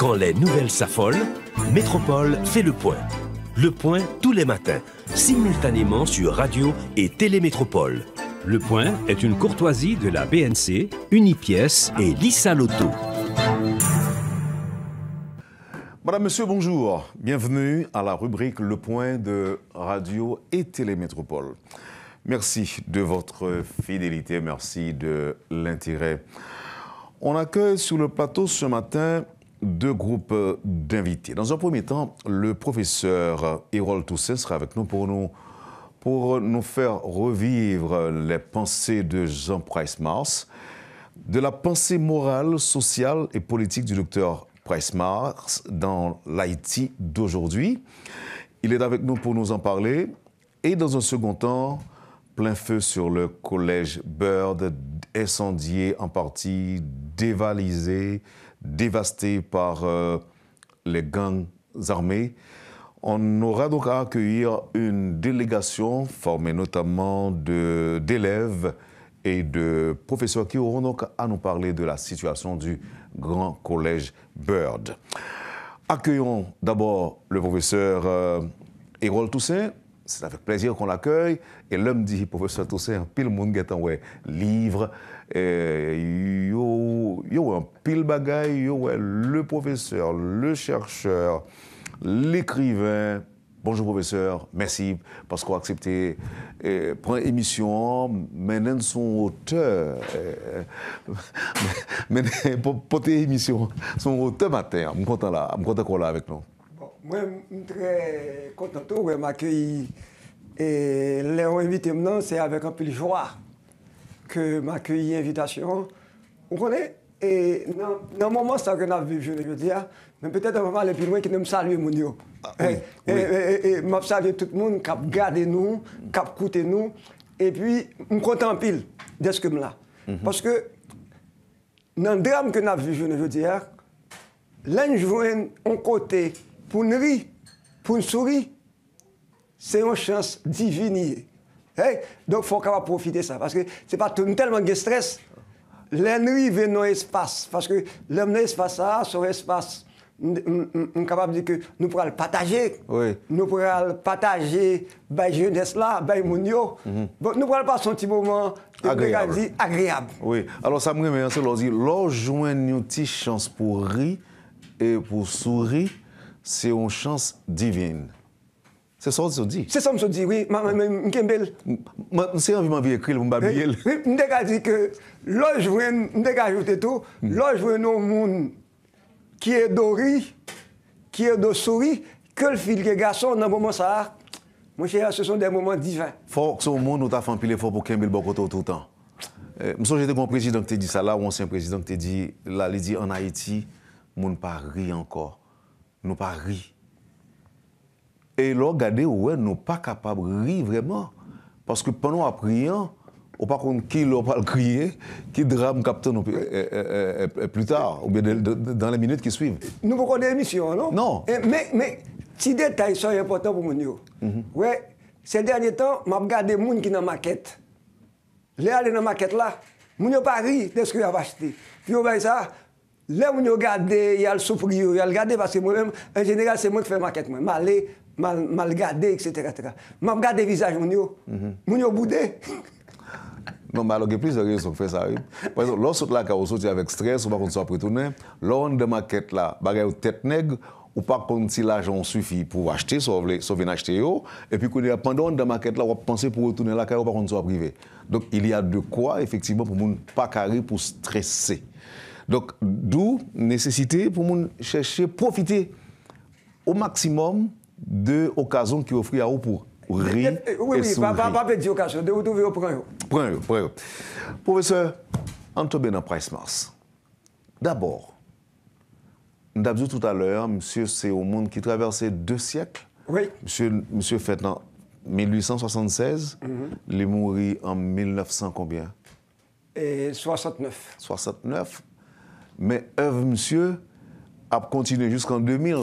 Quand les nouvelles s'affolent, Métropole fait le point. Le point tous les matins, simultanément sur radio et Télémétropole. Le point est une courtoisie de la BNC, Unipièce et Lissa Lotto. Madame, Monsieur, bonjour. Bienvenue à la rubrique Le Point de Radio et Télémétropole. Merci de votre fidélité, merci de l'intérêt. On accueille sur le plateau ce matin deux groupes d'invités. Dans un premier temps, le professeur Hérold Toussaint sera avec nous pour nous faire revivre les pensées de Jean Price-Mars, de la pensée morale, sociale et politique du docteur Price-Mars dans l'Haïti d'aujourd'hui. Il est avec nous pour nous en parler. Et dans un second temps, plein feu sur le collège Byrd, incendié en partie, dévalisé, dévasté par les gangs armés. On aura donc à accueillir une délégation formée notamment d'élèves et de professeurs qui auront donc à nous parler de la situation du grand collège Byrd. Accueillons d'abord le professeur Hérold Toussaint. C'est avec plaisir qu'on l'accueille. Et l'homme dit, professeur Toussaint, pile monde qui ouais livre, yo un pile bagaille, yo le professeur, le chercheur, l'écrivain. Bonjour professeur, merci parce qu'on a accepté prendre émission, maintenant son auteur, pour émission, son auteur matin. Je suis content là, je suis content qu'on l'a avec nous. Bon, moi, je suis très content de m'accueillir. Et les invités maintenant, c'est avec un peu de joie que m'accueillir l'invitation. Vous connaissez? Et dans le moment ça que nous avons vécu, je veux dire, mais peut-être un moment les plus loin qui nous salue mon Dieu. Et je salue tout le monde qui a gardé nous, qui a écouté nous. Et puis, je suis content pile de ce que je là. Parce que dans le drame que nous avons vécu, je veux dire, l'un joue un côté pour nous rire, pour nous sourire, c'est une chance divine. Donc, il faut profiter de ça. Parce que ce n'est pas tellement de stress. L'ennui vient dans l'espace. Parce que l'espace, c'est espace. On est capable de dire que nous pourrons le partager. Oui. Nous pourrons le partager, la jeunesse là, nous pourrons passer un petit moment agréable. Oui. Alors, ça me remet, c'est lorsqu'on joue une petite chance pour rire et pour sourire, c'est une chance divine. C'est ça que je dis. C'est ça que je dis, oui. C'est envie d'écrire, je vais dire. Je dis que là, je veux ajouter tout. Là, je veux un monde qui est doré, qui est de souris, que le fil que garçon, dans le moment ça, mon cher, ce sont des moments divins. Il faut que ce monde nous a fait un pile fort pour qu'il y ait tout le temps. Je j'étais un président qui t'a dit ça là, ou ancien président qui t'a dit, là, il dit en Haïti, nous ne pas rire encore. Nous pas rire. Et là, regardez, ouais, nous ne sommes pas capables de rire vraiment. Parce que pendant la prière, on ne sait pas qui va crier, qui drame capte plus tard, ou bien dans les minutes qui suivent. Nous avons des émissions, non? Non. Mais, petits détails sont importants pour nous. Ouais, ces derniers temps, je regarde des gens qui sont dans la maquette. Les aller dans la maquette là, ils n'ont pas ri de ce qu'ils ont acheté. Puis, ça. Là où nous regardons, il y a le souffrir, il y a le garder parce que moi-même, en général, c'est moi qui fais maquette. Mal regardé, etc. Je regarde les visages, mon yo boudé. Non, mais alors, il y a plusieurs raisons pour faire ça. Par exemple, lorsque là, quand on sort avec stress, on va continuer à retourner. Là, on de maquette là, bagaille tête nègre, ou pas comme si l'argent suffit pour acheter, sauf venir acheter. Et puis, pendant de maquette là, on va penser pour retourner là, car on va continuer à privé. Donc, il y a de quoi, effectivement, pour ne pas carrer, pour stresser. Donc, d'où nécessité pour nous chercher, profiter au maximum de l'occasion qui offre à vous pour rire. Oui, pas petite occasion, de vous trouver au point. Professeur Antoine Price-Mars, d'abord, nous avons dit tout à l'heure, monsieur, c'est au monde qui traversait 2 siècles. Oui. Monsieur fait en 1876, il est mort en 1900 combien? 69. 69. Mais œuvre, monsieur, a continué jusqu'en 2000.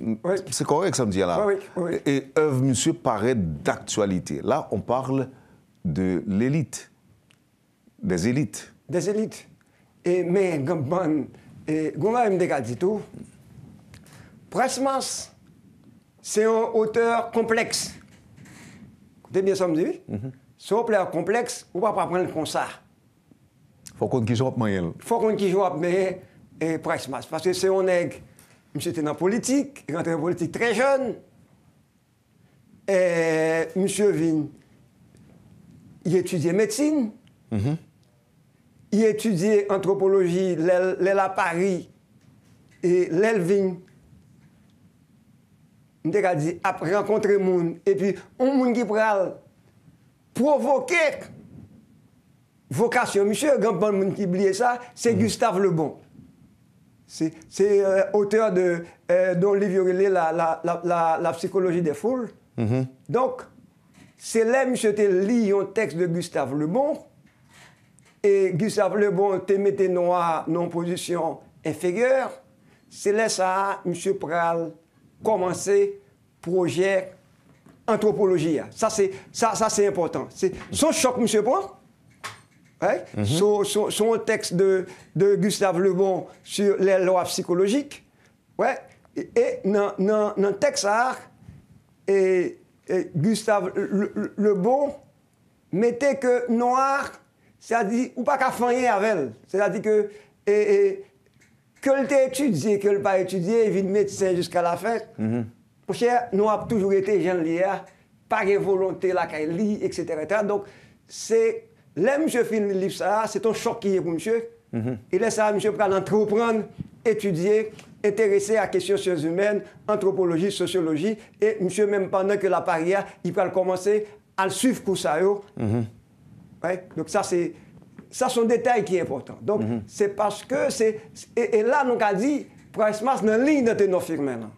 Oui. C'est correct, ça me dit là. Oui. Et œuvre, monsieur, paraît d'actualité. Là, on parle de l'élite, des élites. Des élites. Et mais Et Gouma me dit tout. Presmas, c'est un auteur complexe. Vous avez bien ça me dit? C'est un auteur complexe, on ne va pas prendre comme ça. Il faut qu'on qui joue moyen. Il faut qu'on qui joue mais Presmas. Parce que c'est un nègre, monsieur était dans la politique, il est rentré en politique très jeune. Et monsieur Vin, il étudiait médecine. Il étudiait anthropologie, l'aile à Paris et l'Elvin. Il a dit, après rencontrer le monde, et puis, un monde qui pourra provoquer vocation. Monsieur, grand monde qui oublie ça, c'est Gustave Le Bon. C'est auteur dont le livre est la psychologie des foules. Donc, c'est là, monsieur, tu lis un texte de Gustave Le Bon. Et Gustave Le Bon te mettait noir en position inférieure. C'est là ça, M. Pral, commencer projet anthropologie. Ça, c'est important. Son choc, M. Pral, ouais? Son texte de Gustave Le Bon sur les lois psychologiques. Ouais? Et dans le texte, et Gustave Le Bon mettait que noir. C'est-à-dire, ou pas qu'à faire avec elle. C'est-à-dire que elle t'a étudié, qu'elle n'a pas étudié, il vit médecin jusqu'à la fin. Mon cher, nous avons toujours été jeunes liés, pas de volonté là qu'elle lit, etc. Donc, c'est, là, monsieur finit le livre, ça, c'est un choc qui est pour monsieur. Et là, ça, monsieur peut entreprendre, étudier, intéressé à questions sciences humaines, anthropologie, sociologie, et monsieur, même pendant que la paria, il peut commencer à le suivre pour ça. Ouais, donc ça, c'est un détail qui est important. Donc, c'est parce que c'est... Et là, nous avons dit, Presmas dans la ligne de nos firmes.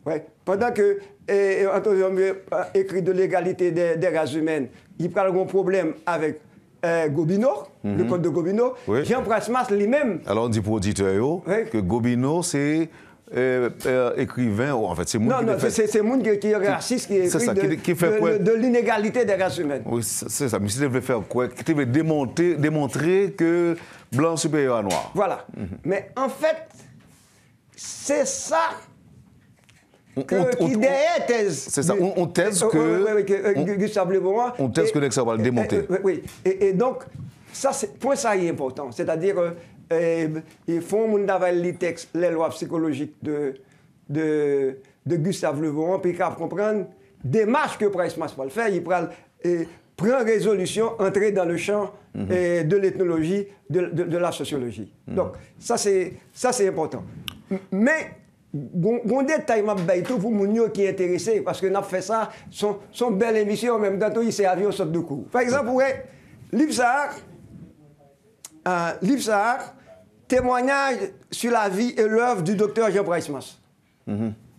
Ouais, pendant que Antonio écrit de l'égalité des races humaines, il parle d'un problème avec Gobineau, le code de Gobineau. Oui. Jean Presmas lui-même... Alors, on dit pour auditeur que Gobineau, c'est... écrivain, en fait, c'est non, c'est monde qui est raciste, qui écrit qui fait de l'inégalité des races humaines. Oui, c'est ça. Mais si tu veux faire quoi? Tu veux démontrer que blanc supérieur à noir. Voilà. Mais en fait, c'est ça qui derrière thèse. C'est ça. On thèse que... Gustave Le Bon. On thèse que ça va le démonter. Oui. Et donc, ça, point ça est important. C'est-à-dire... ils font les textes, les lois psychologiques de Gustave Le Bon, puis ils peuvent comprendre des marches que Presmas va le faire. Il prend résolution, entrer dans le champ de l'ethnologie, de la sociologie. Donc, ça c'est important. Mais, un détail pour les qui sont intéressés, parce que nous avons fait ça, son belle émission, en même temps, il s'est avion sorte de cours. Par exemple, Livre Sahar, témoignage sur la vie et l'œuvre du docteur Jean Presmas.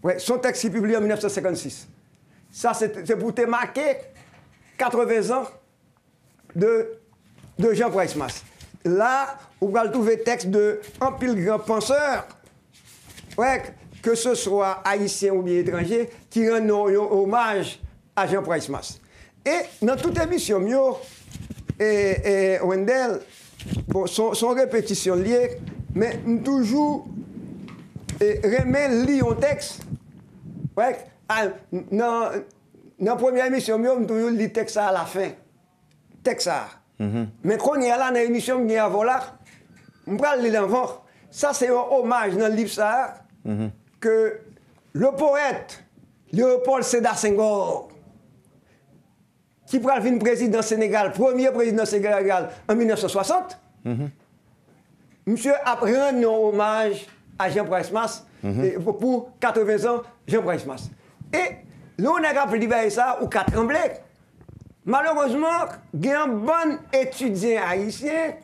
Ouais, son texte est publié en 1956. Ça, c'est pour te marquer 80 ans de Jean Presmas. Là, vous allez trouver texte de un pile grand penseur, ouais, que ce soit haïtien ou bien étranger, qui rend hommage à Jean Presmas. Et dans toute émission, Wendell, bon, son répétition liée, mais toujours remet un texte. Ouais, dans la première émission, on toujours lit le texte à la fin. Texte. Mais quand on est là dans l'émission, on est à voilà, on va le lire avant. Ça, c'est un hommage dans le livre ça, que le poète Léopold Sédar Senghor, qui pourra devenir président Sénégal, premier président Sénégal en 1960, monsieur a rendu un hommage à Jean Presmas pour 80 ans, Jean Presmas. Et là, on a rappelé ça ou 4 tremblés. Malheureusement, il y a un bon étudiant haïtien,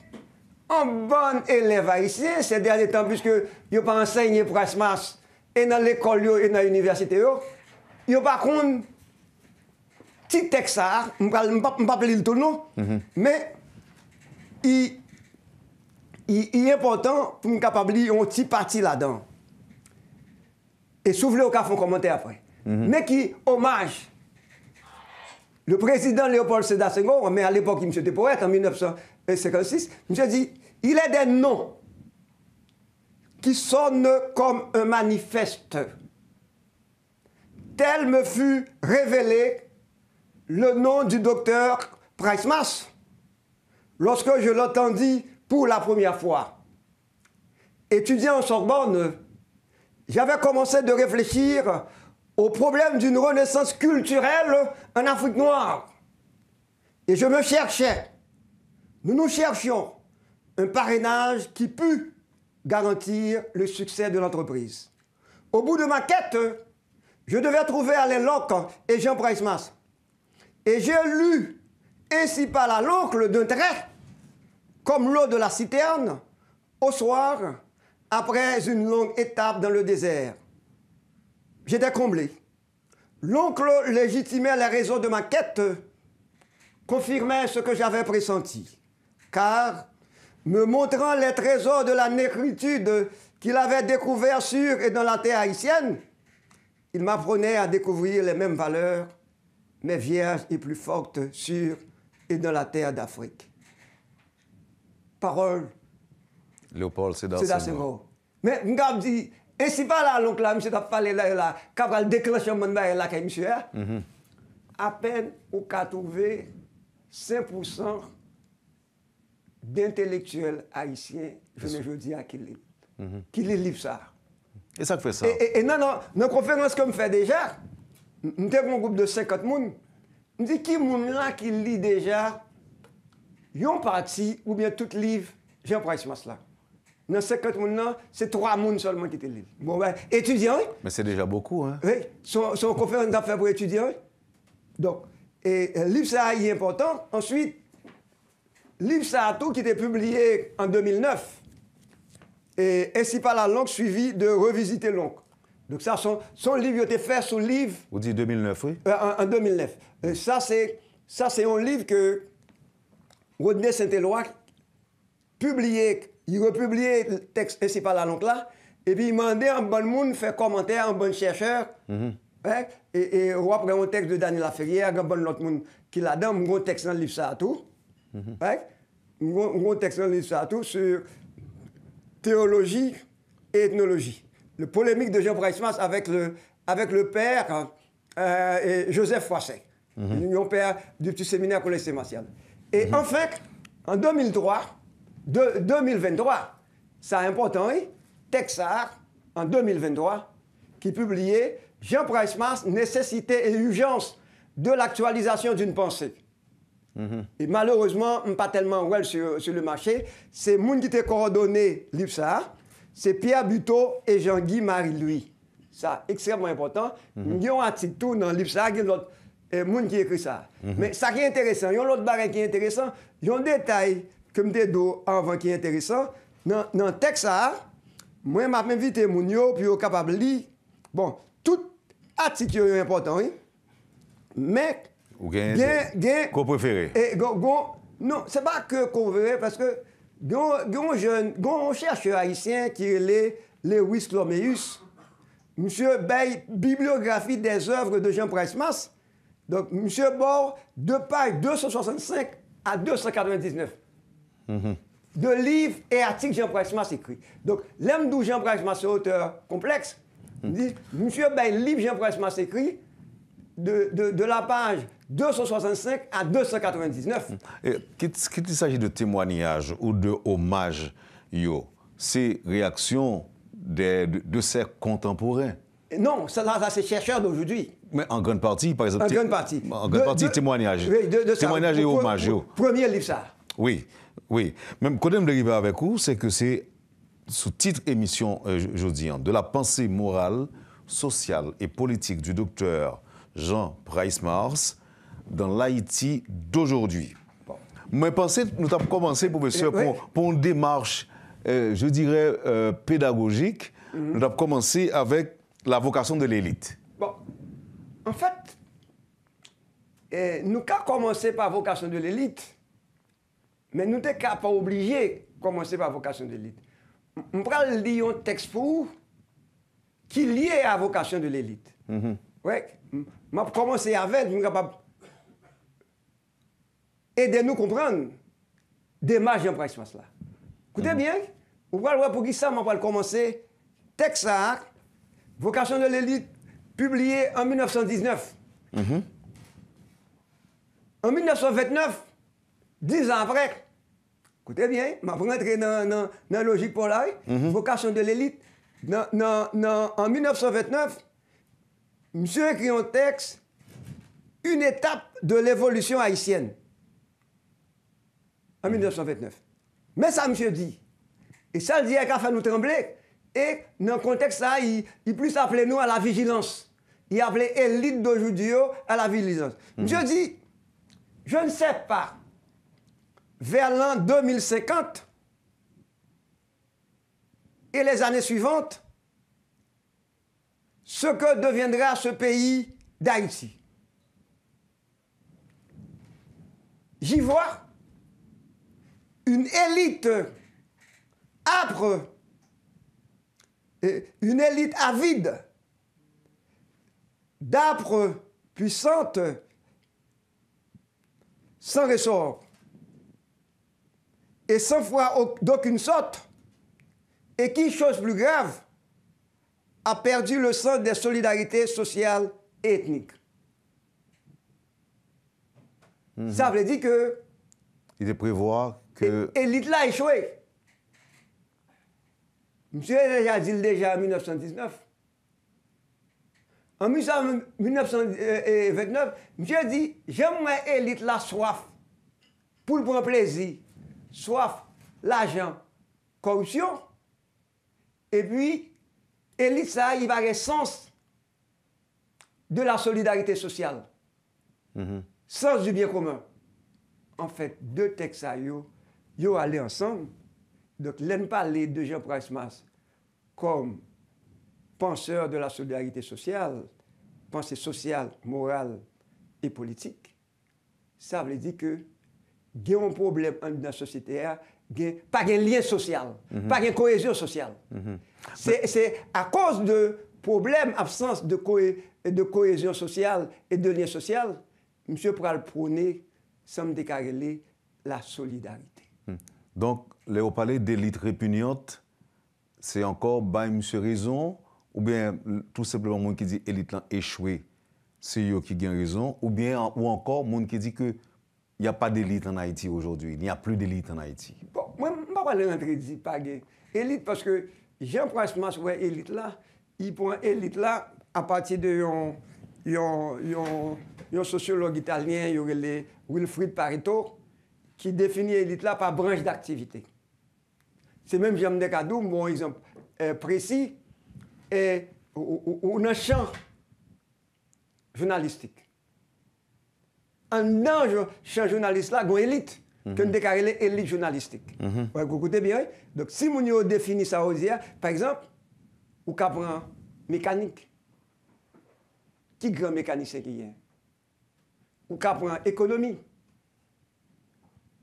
un bon élève haïtien, ces derniers temps, puisque il n'a pas enseigné Presmas et dans l'école et dans l'université, il n'a pas contre petit texte, je ne vais pas appeler le tout, non, mais il est important pour nous capable de un petit parti là-dedans. Et s'ouvrir au cas, font commenter après. Mais qui hommage le président Léopold Sédar Senghor, mais à l'époque, il était poète, en 1956, il dit, il est des noms qui sonne comme un manifeste. Tel me fut révélé le nom du docteur Pricemas lorsque je l'entendis pour la première fois. Étudiant en Sorbonne, j'avais commencé de réfléchir au problème d'une renaissance culturelle en Afrique noire. Et je me cherchais, nous nous cherchions un parrainage qui pût garantir le succès de l'entreprise. Au bout de ma quête, je devais trouver Alain Locke et Jean Pricemas. Et j'ai lu ainsi par là l'oncle d'un trait, comme l'eau de la citerne, au soir, après une longue étape dans le désert. J'étais comblé. L'oncle légitimait les raisons de ma quête, confirmait ce que j'avais pressenti. Car, me montrant les trésors de la négritude qu'il avait découverts sur et dans la terre haïtienne, il m'apprenait à découvrir les mêmes valeurs, mais vierges et plus fortes sur et dans la terre d'Afrique. Parole. Léopold Sédar Senghor. Mais, je dis, ainsi pas là, l'oncle là, monsieur t'a parlé là, quand il déclenche un monde là, monsieur, à peine on a trouvé 5% d'intellectuels haïtiens, je ne dis à qui livre ça. Et ça fait ça. Et non, dans la conférence que je fais déjà, nous avons un groupe de 50 personnes. Je dis qui est là qui lit déjà une partie ou bien tout livre Jean Pricemas là. Dans 50 personnes, c'est 3 personnes seulement qui te lisent. Bon, ben, étudiants. Mais c'est déjà beaucoup, hein? Oui, son conférence d'affaires pour étudiants. Donc, et livre ça est important. Ensuite, livre ça tout qui était publié en 2009. Et ainsi par la langue suivie de revisiter l'oncle. Donc ça, son livre était fait sous livre... Vous dites 2009, oui? En 2009. Ça, c'est un livre que Rodney Saint-Éloi publié, il republié le texte ainsi par la langue là, et puis il demandait à un bon monde faire commentaire, un bon chercheur, hein, et on après un texte de Daniel Laferrière, un bon autre monde qui là-dedans, un texte dans le livre ça tout, hein, un texte dans le livre ça tout sur théologie et ethnologie. Le polémique de Jean Pricemas avec le père Joseph Froisset, le père du petit séminaire collège Saint-Martial. Et en fait, en 2023, c'est important, oui, Texar, en 2023, qui publiait Jean Pricemas, nécessité et urgence de l'actualisation d'une pensée. Et malheureusement, pas tellement well sur le marché. C'est moun qui t'a coordonné l'IPSA, c'est Pierre Buteau et Jean-Guy Marie-Louis. Ça, extrêmement important. Il y a un article tout dans l'IPSA, il y a l'autre moun qui écrit ça. Mais ça qui est intéressant, il y a l'autre barré qui est intéressant, il y a un détail que je dis avant qui est intéressant. Dans le texte, moi, je m'invite moun yo, puis yo capable de lire. Bon, tout article est important, oui. Mais Ou qu'on préfère? Non, c'est pas que qu'on veut, parce que un chercheur haïtien qui est Lewis Cloméus, monsieur Bay, bibliographie des œuvres de Jean Pricemas. Donc, monsieur Bord, de page 265 à 299. De livres et articles Jean Pricemas écrits. Donc, l'homme d'où Jean Pricemas est auteur complexe, dit, monsieur Bay, livre Jean Pricemas écrit, de la page 265 à 299. Qu'il s'agit de témoignages ou de hommages, c'est réaction de ces contemporains? Non, ça c'est chercheurs d'aujourd'hui. Mais en grande partie, par exemple. En grande partie. En grande partie, témoignages. Oui, témoignages et hommages. Premier livre, ça. Oui, oui. Même quand on arrive avec vous, c'est que c'est sous titre émission, je dis, de la pensée morale, sociale et politique du docteur Jean Pricemas dans l'Haïti d'aujourd'hui. Bon. Mais pensez, nous avons commencé pour une démarche, je dirais, pédagogique. Nous avons commencé avec la vocation de l'élite. Bon, en fait, nous avons commencé par la vocation de l'élite, mais nous n'étions pas obligés de commencer par la vocation de l'élite. Je vais lire un texte pour vous qui est lié à la vocation de l'élite. Oui, je vais commencer avec, je suis capable d'aider nous à comprendre des démarche Jean Pricemas là. Écoutez bien, On va voir pour qui ça, on va commencer. Texte ça, Vocation de l'élite, publié en 1919. En 1929, 10 ans après, écoutez bien, je vais rentrer dans la logique pour là. Vocation de l'élite. En 1929, monsieur écrit un texte, une étape de l'évolution haïtienne. En 1929. Mais ça, monsieur dit, et ça, le dit, il a fait nous trembler. Et dans le contexte, ça, il plus appelé nous à la vigilance. Il appelait l'élite d'aujourd'hui à la vigilance. Monsieur dit, je ne sais pas, vers l'an 2050 et les années suivantes, ce que deviendra ce pays d'Haïti. J'y vois une élite âpre, une élite avide, d'âpre, puissante, sans ressort, et sans foi d'aucune sorte, et qui, chose plus grave, a perdu le sens des solidarités sociales et ethniques. Ça veut dire que... Il est prévoir que... L'élite là a échoué. Monsieur a déjà dit en 1919. En 1929, monsieur a dit, j'aimerais l'élite la soif pour le prendre plaisir, soif, l'argent, corruption, et puis, l'élite ça, il va avoir sens de la solidarité sociale, sens du bien commun. En fait, deux textes, ils allaient ensemble. Donc, l'on parlait de Jean Price-Mas comme penseur de la solidarité sociale, pensée sociale, morale et politique. Ça veut dire que il y a un problème dans la société, pas de lien social, pas de cohésion sociale. C'est à cause de problèmes, absence de cohésion sociale et de lien social, monsieur Pral prôner, sans me décaler, la solidarité. Donc, les parler d'élite répugnante, c'est encore, monsieur raison, ou bien tout simplement, monde qui dit élite là échoué, c'est eux qui ont raison, ou encore, monde qui dit que il n'y a pas d'élite en Haïti aujourd'hui, il n'y a plus d'élite en Haïti. Bon, moi, je ne vais pas aller rentrer dit pas élite parce que Jean Price-Mas, ouais, élite là, il prend élite là à partir de un sociologue italien, il y aurait Wilfrid Pareto, qui définit l'élite là par branche d'activité. C'est même Jean Mdekadou, bon exemple précis, et on a un champ journalistique. Dans le champ journaliste là, il y a une élite, que nous déclarons l'élite journalistique. Vous écoutez bien? Donc si on définit ça aujourd'hui, par exemple, on prend mécanique. Qui grand mécanicien qui est? On prend économie.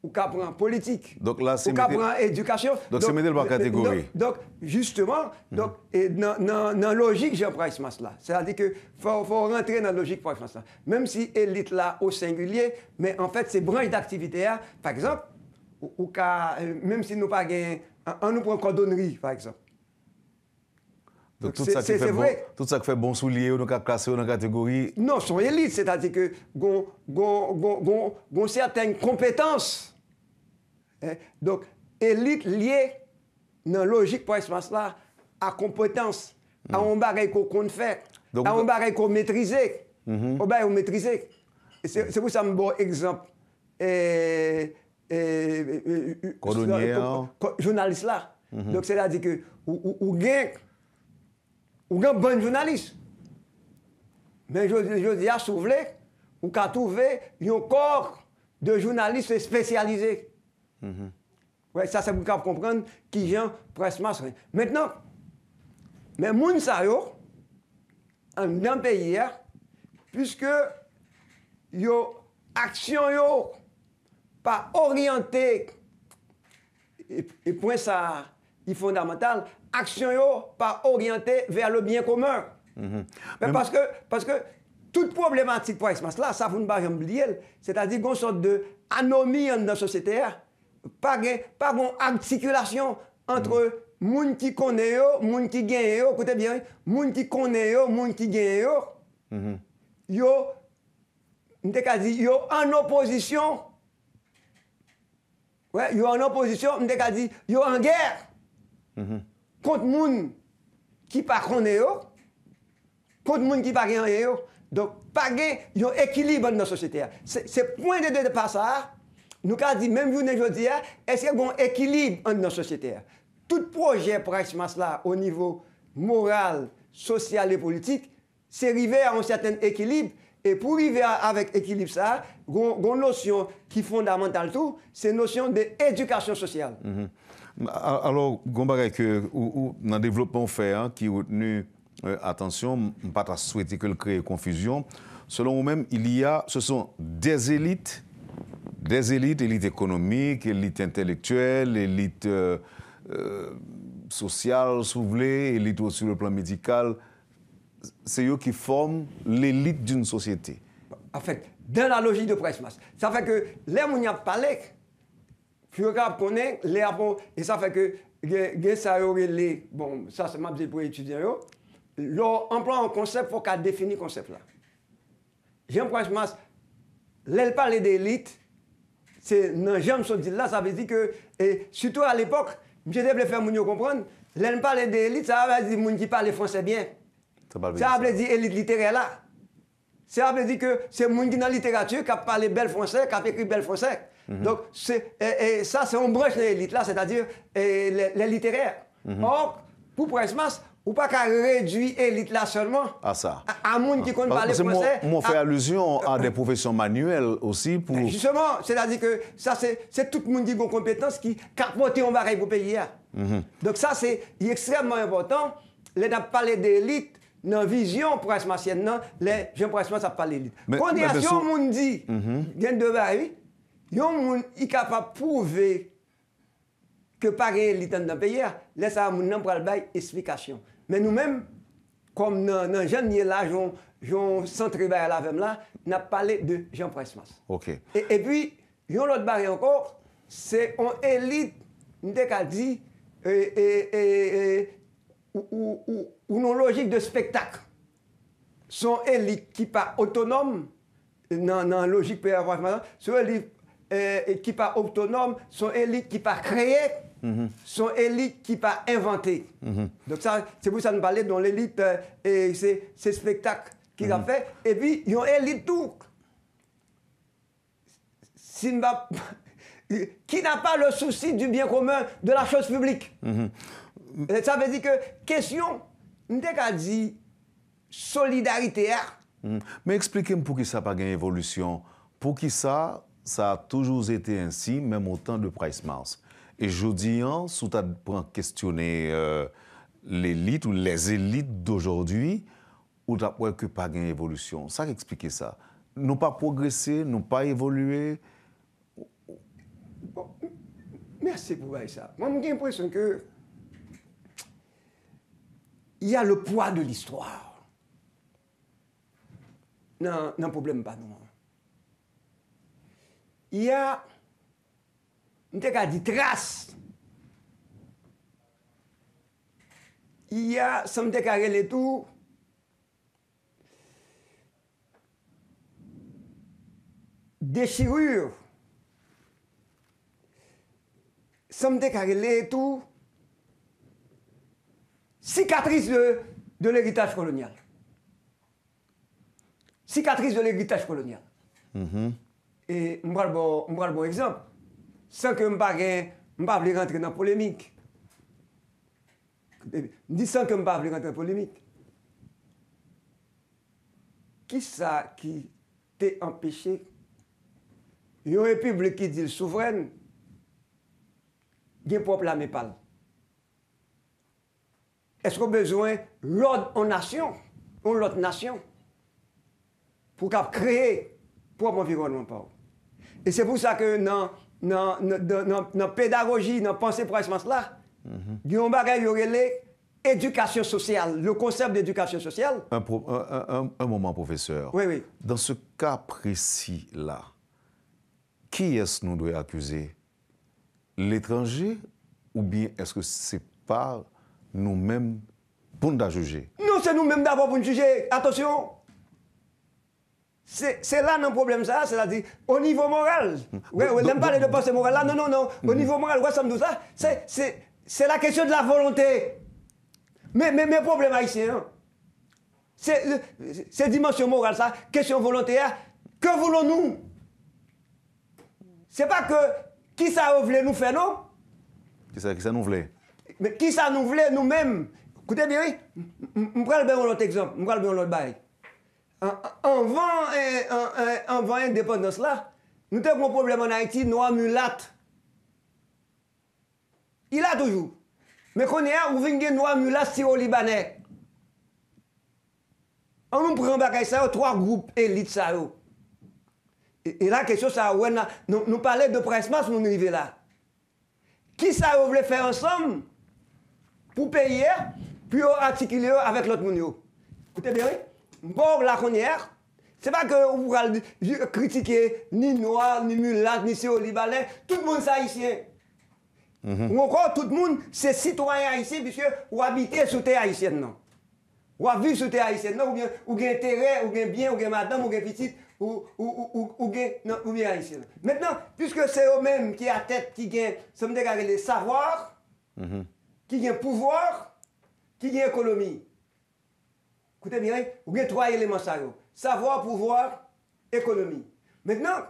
Ou qu'à prendre politique, donc là, ou qu'à prendre éducation. Donc c'est mettre par catégorie. Donc justement, dans la logique Jean Price-Mas là, c'est-à-dire qu'il faut rentrer dans la logique Price-Mas là. Même si élite là au singulier, mais en fait c'est branche d'activité. Par exemple, même si nous pas gagné, on nous prend cordonnerie par exemple. Donc tout ça qui fait bon soulier, on a classé dans la catégorie. Non, son élite, c'est-à-dire que gon certaines compétences. Donc élite liée dans la logique Price-Mas là à compétence, à un bagage qu'on fait, à un bagage qu'on maîtrise, au bagage qu'on maîtrise. C'est pour ça un bon exemple. Journaliste là. Donc c'est-à-dire que ou gagne ou un bon journaliste. Mais je dis à Souvlé, ou qu'à trouver un corps de journalistes spécialisés. Ouais, ça, c'est pour comprendre qui Jean Price-Mas. Maintenant, mais moun sa yo, dans le pays, puisque yo action yo pas orientée, et point ça, est fondamental, action yo pas orientée vers le bien commun. Mais parce que toute problématique Price-Mas là, ça vous ne pas oublier, c'est-à-dire qu'on sorte de anomie dans la société, pas une articulation entre moun qui connaît yo, moun qui gagne yo, écoutez bien, moun qui connaît yo, moun qui gagne yo, yo, m'te ka di, yo en opposition. Ouais, yo en opposition, m'te ka di, yo en guerre. Contre moun qui pas connaît yo, contre moun qui pas gagne yo. Donc, pas gagne, yo équilibre dans la société. C'est point de départ ça. Nous avons dit, même journée aujourd'hui, est-ce qu'il y a un équilibre dans la société? Tout projet Pricemas là, au niveau moral, social et politique, c'est arriver à un certain équilibre. Et pour arriver avec équilibre ça, il y a une notion qui est fondamentale tout, c'est une notion d'éducation sociale. Alors, Gombaga, que dans le développement fait, qui a retenu attention, je ne pas souhaiter que le crée confusion. Selon vous-même, ce sont des élites, élites économiques, élites intellectuelles, élites sociales, si vous voulez, élites sur le plan médical. C'est eux qui forment l'élite d'une société. En fait, dans la logique de Pricemas, ça fait que les gens qui parlent, et ça fait que ça bon, ça c'est ma pour étudiants. Leur emploi un concept, il faut qu'elle définisse le concept là. Jean Pricemas, l'elle parle d'élite, c'est dans Jean dit là, ça veut dire que, et surtout à l'époque, je devais faire mon comprendre, l'elle parle d'élite, ça veut dire moun qui parle français bien. Ça veut dire élite littéraire là. Ça veut dire que c'est moun qui dans la littérature, qui parle bel français, qui a écrit bel français. Donc, ça c'est une branche de l'élite là, c'est-à-dire les littéraires. Or, pour Pricemas, ou pas qu'à réduire l'élite là seulement à ça. À monde qui connaît parler français. Moi, fait allusion à des professions manuelles aussi pour. Justement, c'est-à-dire que ça c'est tout le monde qui a une compétence qui capote un baril pour payer. Donc ça c'est extrêmement important. Les n'a parlé d'élite dans la vision Pricemas-sienne, les gens Pricemas ça parle d'élite. Condamnation monde dit gain de baril, yon monde est capable de prouver que pas élite dans le pays, laisse ça moun nan pral bay explication. Mais nous-mêmes, comme dans jeune là, j'on centré bay la vem là, n'a parlé de Jean Pricemas. OK. Et puis, yon l'autre barrière encore, c'est une élite, n'était qu'à dit ou une logique de spectacle. Son élite qui pas autonome dans la logique PRF, son élite qui pas autonome, son élite qui pas créée. Son élite qui pas inventé. Donc ça, c'est pour ça que nous parlons dans l'élite et c'est spectacle qu'il a fait. Et puis, il y a une élite tout. Qui n'a pas le souci du bien commun, de la chose publique. Et ça veut dire que, question, nous avons dit solidarité. Mais expliquez-moi pour qui ça n'a pas gagné évolution. Pour qui ça a toujours été ainsi, même au temps de Pricemas. Et je dis, si tu as questionner l'élite ou les élites d'aujourd'hui, ou tu n'as que pas gagné évolution. Ça explique ça. Nous pas progressé, nous pas évolué. Bon, merci pour ça. Moi, j'ai l'impression que il y a le poids de l'histoire. Non, problème pas non. Il y a on t'a dit trace. Il y a, ça me déclaré les tout. Déchirure. Ça me déclaré les tout. Cicatrice de l'héritage colonial. Cicatrice de l'héritage colonial. Et je vais un bon exemple. Sans que je ne pas rentrer dans la polémique. Je dis sans que je ne pas rentrer dans la polémique. Qui ça qui t'a empêché? Il y a une république qui dit souveraine, il y a un peuple à Népal. Est-ce qu'on a besoin l'ordre en nation, ou l'autre nation, pour créer propre environnement? Et c'est pour ça que dans la pédagogie, dans la pensée Pricemas là, il y a un bagage éducation sociale, le concept d'éducation sociale. Un moment, professeur. Oui. Dans ce cas précis-là, qui est-ce que nous devons accuser? L'étranger ou bien est-ce que c'est pas nous-mêmes pour nous juger? Non, c'est nous-mêmes d'abord pour nous juger. Attention. C'est là le problème, ça, c'est-à-dire au niveau moral. Oui, on n'aime pas les pensées morales là. Non. Au niveau moral, ouais, ça me dit ça. C'est la question de la volonté. Mais mes problèmes haïtiens, c'est dimension morale, ça, question volontaire. Que voulons-nous? C'est pas que qui ça voulait nous faire, non? Qui ça nous voulait? Mais qui ça nous voulait nous-mêmes? Écoutez bien, je prends bien l'autre exemple, je prends bien l'autre bail. Avant l'indépendance là, nous avons un problème en Haïti, noir mulâtre. Il a toujours. Mais qu'on est là, où vient noir mulâtre syro-libanais. On nous prend ça, trois groupes élites ça. Et la question, ça, nous parlons de presse-masse, nous arrivons là. Qui ça voulait faire ensemble pour payer, puis articuler avec l'autre monde? Écoutez bien, bon, la connaître, c'est pas que vous allez critiquer ni noir, ni mulâtre, ni syro-libanais, tout le monde c'est haïtien. Ou encore, tout le monde c'est citoyen haïtien, puisque vous habitez sous terre haïtienne, non? Ou vivre sous terre haïtienne, non? Ou bien intérêt, ou bien bien, ou bien madame, ou bien petite, ou bien haïtien. Maintenant, puisque c'est eux-mêmes qui a tête, qui gagnent, ça me dégage les savoirs, qui gagnent pouvoir, qui gagnent économie. Écoutez bien, vous avez trois éléments ça. Savoir, pouvoir, économie. Maintenant,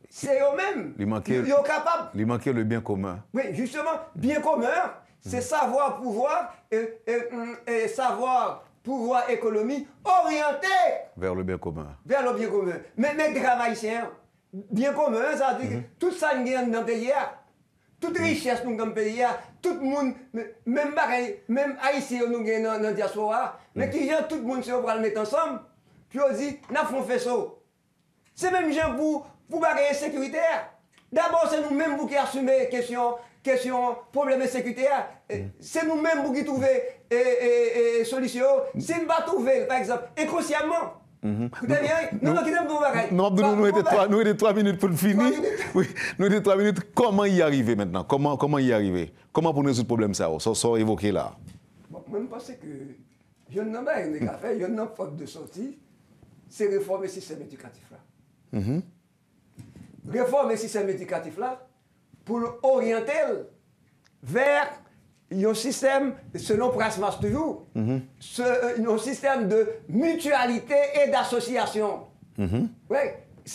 c'est eux-mêmes qui sont capables. Il manquait le bien commun. Oui, justement, bien commun, c'est savoir, pouvoir et savoir, pouvoir, économie orienté vers le bien commun. Vers le bien commun. Mais grave haïtien, bien commun, ça veut dire que tout ça nous gagne dans le pays. Toute richesse nous dans le pays, tout le monde, même haïtien nous gagne dans la diaspora, mais qui vient tout le monde se le mettre ensemble, puis on dit, nous avons fait ça. C'est même gens pour bagailler sécuritaire. D'abord, c'est nous-mêmes qui assumons question problème sécuritaire. C'est nous-mêmes qui trouvons solution. Si nous ne pas trouver, par exemple, inconsciemment. Écoutez bien, nous avons 3 minutes pour finir. Oui, nous avons 3 minutes. Comment y arriver maintenant? Comment y arriver? Comment pour résoudre le problème ça? Ça évoqué là. Bon, moi, je pense que je n'ai pas rien à faire, je n'ai pas de sortie. C'est réformer le système éducatif là. Réformer le système éducatif là pour orienter vers un système, selon Prasmas toujours, un système de mutualité et d'association. Oui,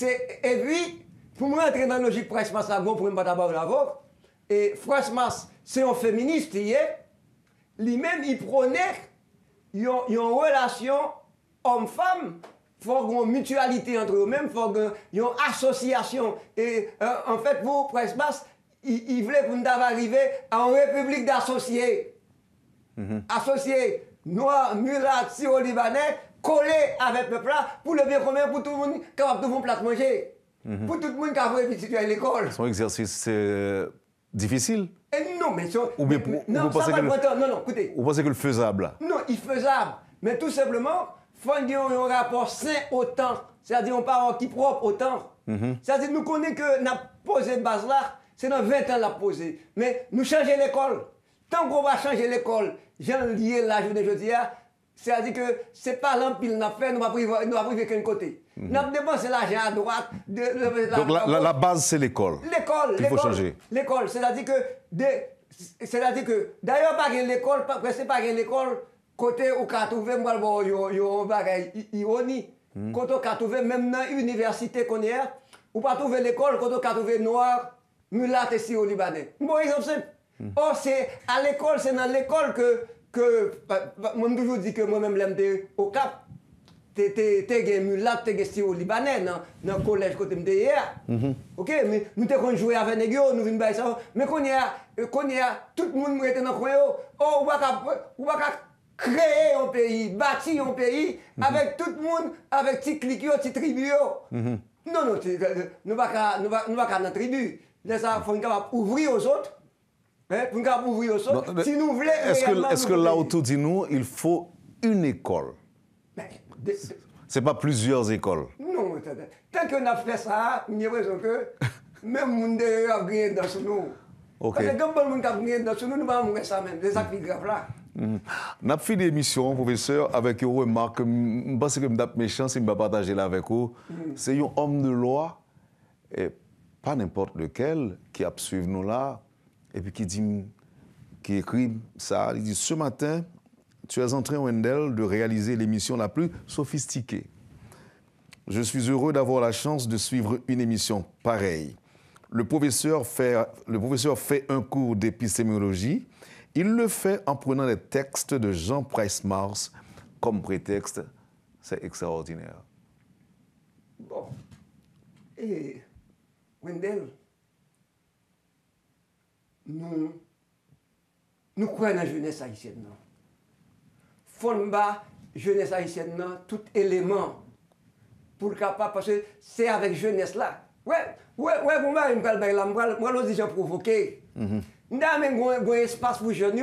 et puis, pour moi entrer dans la logique Prasmas, pour ne pas d'abord l'avoir, et Prasmas, c'est un féministe, lui-même, il prônait une relation homme-femme. Il faut une mutualité entre eux-mêmes, il faut une association. Et en fait, pour Prasmas, il voulait qu'on arriver à une république d'associés. Associés, noirs, mulâtres, syro-libanais, collés avec le peuple là, pour le bien commun, pour tout le monde capable de faire un plat manger. Pour tout le monde qui a fait étudier à l'école. C'est un exercice difficile? Non, mais ou bien non, ça va pas non, écoutez. Vous pensez que le faisable? Non, il est faisable. Mais tout simplement, il faut un rapport sain au temps. C'est-à-dire, on parle qui propre au temps. C'est-à-dire, nous connaissons que nous avons posé base là. C'est dans 20 ans la poser. Mais nous changeons l'école. Tant qu'on va changer l'école, j'ai lié la journée aujourd'hui, c'est-à-dire que c'est pas l'empile n'a fait, nous va priver qu'un côté. Nous avons dépensé l'argent à droite. Donc la base, c'est l'école. L'école. Il faut changer. L'école, c'est-à-dire que, d'ailleurs, pas l'école, presque pas l'école, côté où on trouve, moi, un bagage ironie. Quand on trouve, même dans l'université qu'on est, ou pas trouver l'école, quand on trouve noir, mulâtre et syro-libanais. Bon exemple simple. Or, c'est à l'école, c'est dans l'école que moi, je toujours dis que moi-même, l'aime au Cap. T'es mulâtre, t'es syro-libanais dans le collège côté de hier. Ok, mais nous t'avons joué avec les gars, nous venons de ça. Mais quand il y a tout le monde était dans le coin, on va créer un pays, bâtir un pays avec tout le monde, avec petits clics, petits tribus. Non, nous ne pas dans la tribu. Il faut ouvrir aux autres. Pour nous ouvrir aux autres. Si nous voulons. Est-ce que là autour de nous, il faut une école? C'est pas plusieurs écoles. Non, tant qu'on a fait ça, il y a raison que même le monde a rien dans ce nom. Ok. Parce que quand on a nous ne pouvons pas ça même, des actes graves là. On a fait l'émission, professeur, avec une remarque. Je pense que je suis méchant si je vais partager là avec vous. C'est un homme de loi, et pas n'importe lequel, qui a suivi nous là, et puis qui écrit ça. Il dit, ce matin, tu es en train, Wendell, de réaliser l'émission la plus sophistiquée. Je suis heureux d'avoir la chance de suivre une émission pareille. Le professeur fait un cours d'épistémologie. Il le fait en prenant les textes de Jean Price-Mars comme prétexte. C'est extraordinaire. Bon. Et Wendell, nous croyons dans la jeunesse haïtienne. Fonba, jeunesse haïtienne, tout élément pour le capable, parce que c'est avec jeunesse là. Ouais, pour moi, je me dis, j'ai provoqué. Nous avons un espace pour les jeunes,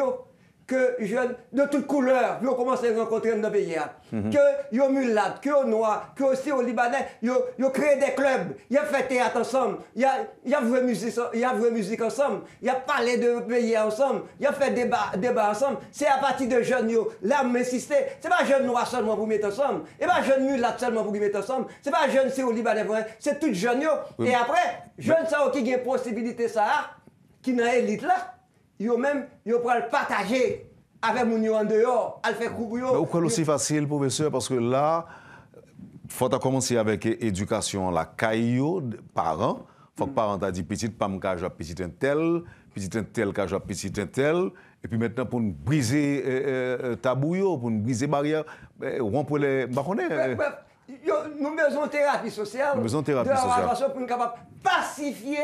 que jeunes de toutes couleurs, ils commencent à rencontrer dans le pays. Que ils sont mulattes, que ils sont noirs, que aussi aux Libanais, ils créent des clubs, ils ont fait théâtre ensemble, ils ont joué musique ensemble, ils ont parlé de pays ensemble, ils ont fait débat ensemble. C'est à partir de jeunes, là, m'insister. Ce n'est pas jeunes noirs seulement pour mettre ensemble, ce n'est pas jeunes mulattes seulement pour mettre ensemble, ce n'est pas jeunes c'est aux Libanais, c'est tous jeunes. Et après, jeunes qui ont une possibilité, ça, qui dans l'élite là, ils pourront le partager avec les gens en dehors, à le faire couper. Mais pourquoi c'est facile, professeur? Parce que là, il faut commencer avec l'éducation, la caillou, parents. Il faut que les parents aient dit petit, pas me jouer petit un tel qui joue petit un tel. Et puis maintenant, pour nous briser tabou, pour nous briser barrière, rompre les. Nous avons besoin de thérapie sociale. Nous avons besoin de thérapie sociale. Pour nous capables de pacifier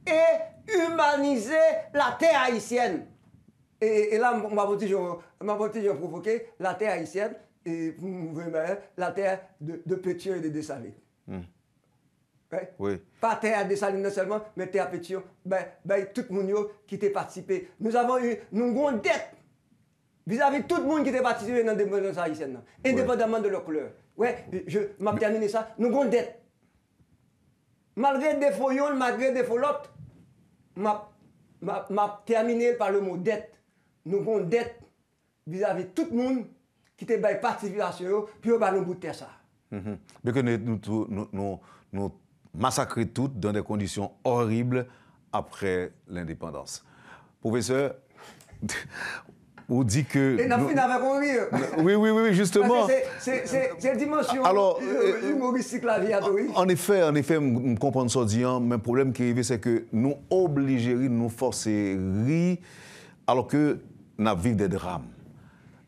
et humaniser la terre haïtienne. Et là, je vais provoquer la terre haïtienne et la terre de Pétion et de Dessalines. Oui. Pas terre Dessalines seulement, mais terre Pétion. Tout le monde qui a participé. Nous avons une dette vis-à-vis de tout le monde qui a participé dans la démocratie haïtienne, indépendamment de leur couleur. Ouais, je vais terminer ça. Nous avons une dette. Malgré des défauts, malgré des défauts l'autre, je terminé par le mot dette. Nous avons une dette vis-à-vis de tout le monde qui a fait participation, puis on va nous bout de ça. Mais que nous massacrons toutes dans des conditions horribles après l'indépendance. Professeur, on dit que... Et nous finissons avec un rire. Oui, justement. C'est une dimension humoristique la vie. En effet, je comprends ce que dit, mais le problème qui arrive, c'est que nous obligons, nous forcer rire, alors que nous vivons des drames.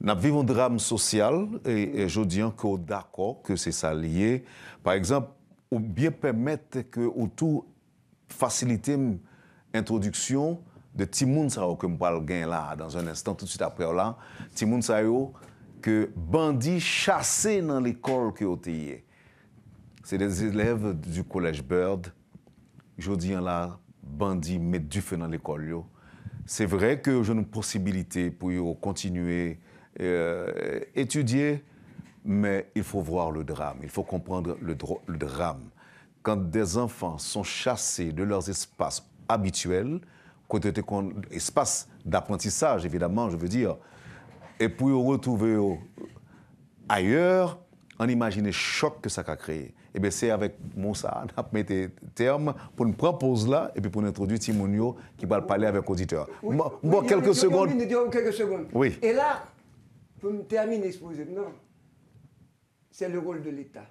Nous vivons un drame social, et je dis que d'accord que c'est ça lié. Par exemple, ou bien permettre que autour faciliter l'introduction de Timoun Sao que je vais gagner là dans un instant tout de suite après là. Timoun Sao que bandits chassés dans l'école que ont été. C'est des élèves du collège Bird. Je dis là, bandits mettent du feu dans l'école. C'est vrai que j'ai une possibilité pour continuer à étudier, mais il faut voir le drame, il faut comprendre le drame. Quand des enfants sont chassés de leurs espaces habituels, espace d'apprentissage, évidemment, je veux dire, et pour les retrouver ailleurs, on imagine le choc que ça a créé. Et bien c'est avec Moussa, on a mis terme pour nous prendre pause là, et puis pour nous introduire Timounio qui va parler avec l'auditeur. Quelques secondes. Oui. Et là, pour me terminer l'exposé, non, c'est le rôle de l'État.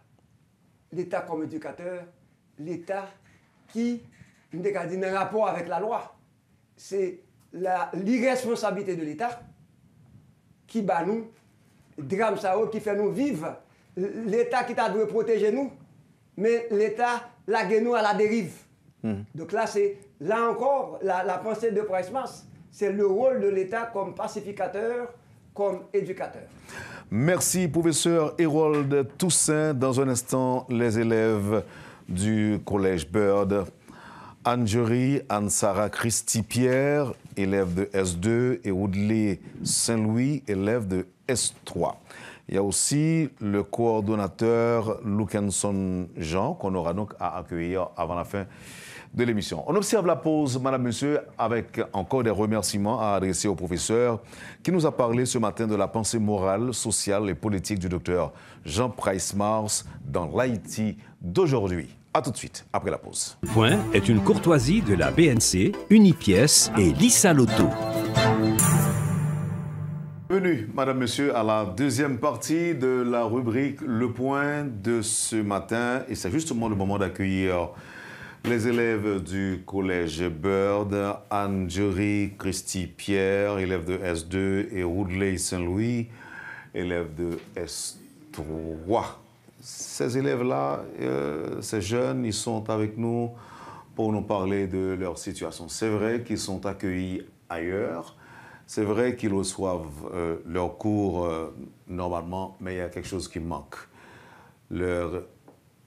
L'État comme éducateur, l'État qui, nous dit, en rapport avec la loi. C'est l'irresponsabilité de l'État qui bat nous, drame ça qui fait nous vivre. L'État qui doit protéger nous, mais l'État lague nous à la dérive. Donc là, c'est là encore la pensée de Price-Mars, c'est le rôle de l'État comme pacificateur, comme éducateur. Merci, professeur Hérold Toussaint. Dans un instant, les élèves du collège Bird. Anne-Jory, Anne-Sara Christy-Pierre, élève de S2, et Woodley Saint-Louis, élève de S3. Il y a aussi le coordonnateur Lucanson Jean, qu'on aura donc à accueillir avant la fin de l'émission. On observe la pause, madame, monsieur, avec encore des remerciements à adresser au professeur qui nous a parlé ce matin de la pensée morale, sociale et politique du docteur Jean Price-Mars dans l'Haïti d'aujourd'hui. A tout de suite, après la pause. Point est une courtoisie de la BNC, Unipièce et Lisa Lotto. Bienvenue, madame, monsieur, à la deuxième partie de la rubrique Le Point de ce matin. Et c'est justement le moment d'accueillir les élèves du collège Bird, Anne-Jury Christy-Pierre, élève de S2, et Woodley Saint-Louis, élève de S3. Ces élèves-là, ces jeunes, ils sont avec nous pour nous parler de leur situation. C'est vrai qu'ils sont accueillis ailleurs, c'est vrai qu'ils reçoivent leurs cours normalement, mais il y a quelque chose qui manque. Leur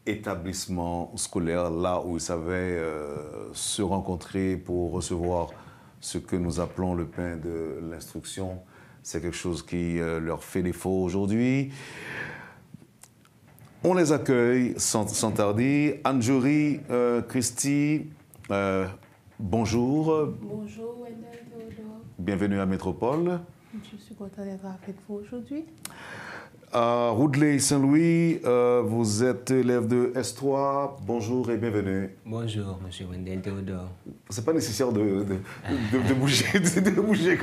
établissement scolaire, là où ils savaient se rencontrer pour recevoir ce que nous appelons le pain de l'instruction, c'est quelque chose qui leur fait défaut aujourd'hui. On les accueille sans tarder. Anne-Jury Christy, bonjour. Bonjour, Wendell Théodore. Bienvenue à Métropole. Je suis contente d'être avec vous aujourd'hui. Woodley Saint-Louis, vous êtes élève de S3. Bonjour et bienvenue. Bonjour, monsieur Wendell Théodore. C'est pas nécessaire de bouger, de bouger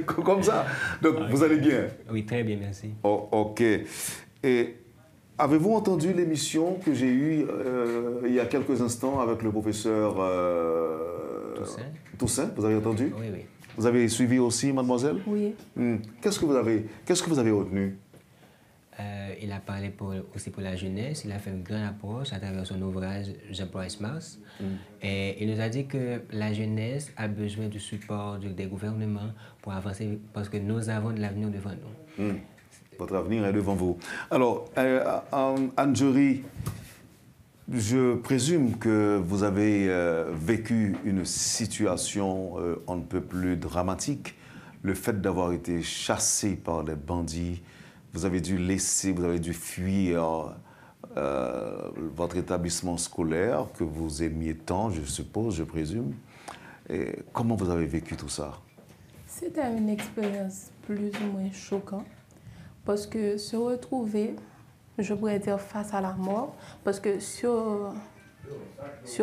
comme ça. Donc, vous allez bien? Oui, très bien, merci. Oh, OK. Et avez-vous entendu l'émission que j'ai eue il y a quelques instants avec le professeur Toussaint? Vous avez entendu? Oui, oui. Vous avez suivi aussi, mademoiselle? Oui. Qu'est-ce que vous avez retenu? Il a parlé aussi pour la jeunesse. Il a fait une grande approche à travers son ouvrage Jean Price-Mars. Et il nous a dit que la jeunesse a besoin du support des gouvernements pour avancer parce que nous avons de l'avenir devant nous. Votre avenir est devant vous. Alors, Anne-Jury, je présume que vous avez vécu une situation on ne peut plus dramatique. Le fait d'avoir été chassé par des bandits, vous avez dû fuir votre établissement scolaire que vous aimiez tant, je suppose, je présume. Et comment vous avez vécu tout ça? C'était une expérience plus ou moins choquante parce que se retrouver, je pourrais dire, face à la mort, parce que sur